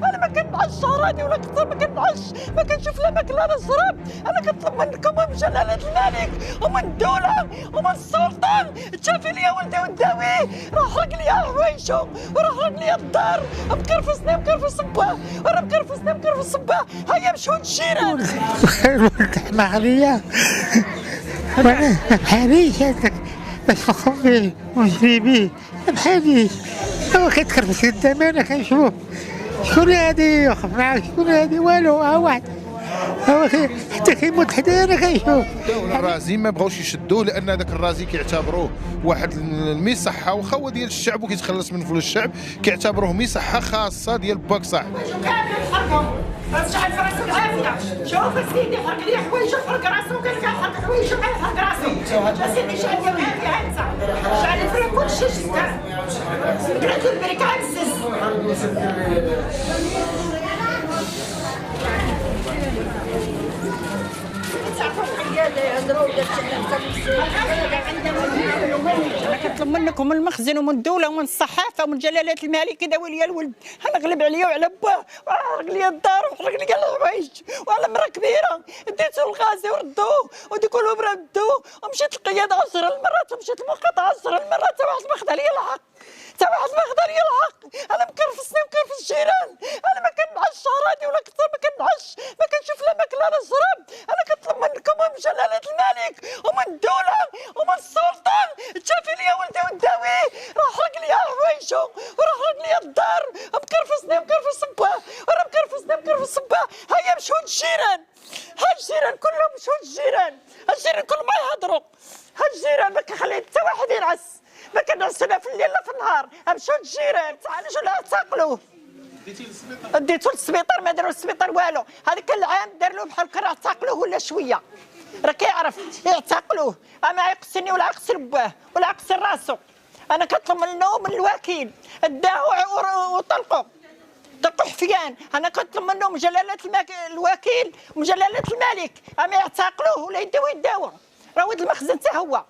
انا ما كنعش شهراني ولا كثر ما كنعش، ما كنشوف لا ماكله لا شراب. انا كنطلب منكم ومن جلاله الملك ومن الدوله ومن السلطان تشافي لي ولدي ونداوي، راه حرق لي حوايجو وراه حرق لي الدار، مكرفسني مكرفس باه وراه مكرفسني مكرفس باه. هيا مشوا الجيران رحمة عليا وانا بحاليش هذاك باش نخرج بيه ونجري بيه بحاليش. هو كيتكرفس قدامي انا كنشوف شكون هادي يوقف معاه، شكون هادي والو، ها واحد هو حتى كيموت حدايا انا كنشوف. الرازي ما بغاوش يشدوه لان هذاك الرازي كيعتبروه واحد المصحه واخا هو ديال الشعب وكيتخلص من فلوس الشعب، كيعتبروه مصحه خاصه ديال باك صاحب. رجع فراسو العافيه. شوف سيدي حرق لي حوايجو حرق راسو وقال لك حرق حوايجو بحال حرق راسو. سيدي شعل لي العافيه انت شعل لي فرا كلشي شتا قلت له البريك عزز. انا كنطلب منكم من المخزن ومن الدوله ومن الصحافه ومن جلاله الملك يداوي لي الولد. غلب عليا وعلى باه وحرق لي الدار وحرق لي الحوايج وعلى مرا كبيره ديتو الغازي وردوه وديك الوبره ردوه ومشيت القياده 10 المرات ومشيت المقاطعه 10 المرات حتى واحد ما خدا لي الحق، حتى واحد ما خدا لي الحق. انا مكرفسني ومكرفس الجيران. انا ما كنعش شهراني ولا كثر ما كنعش، ما كنشوف لا ماكله لا شراب. انا كنطلب منكم ومن جلاله الملك ومن الدوله ومن السلطان تشافي لي ولدي ونداوي، راه حرق لي حوايجو وراه حرق لي الدار، مكرفسني مكرفس باه وراه مكرفسني مكرفس باه. هيا مشوا الجيران، ها الجيران كلهم مشوا الجيران، الجيران كلهم يهضروا، ها الجيران ما كنخلي حتى واحد ينعس، ما كنعس لا في الليل لا في النهار. مشوا الجيران تعالجوا لا اعتقلوه. ديتو للسبيطار ما داروا للسبيطار والو. هذاك العام دار له بحال كان اعتقلوه ولا شويه، راه كيعرف يعتقلوه. ما يقسلني ولا يقسل باه ولا يقسل راسو. انا كنطلب منه من الوكيل داو وطلقوا حفيان. انا كنطلب منهم جلاله الوكيل وجلاله الملك اما يعتقلوه ولا يداو راه ولد المخزن حتى هو.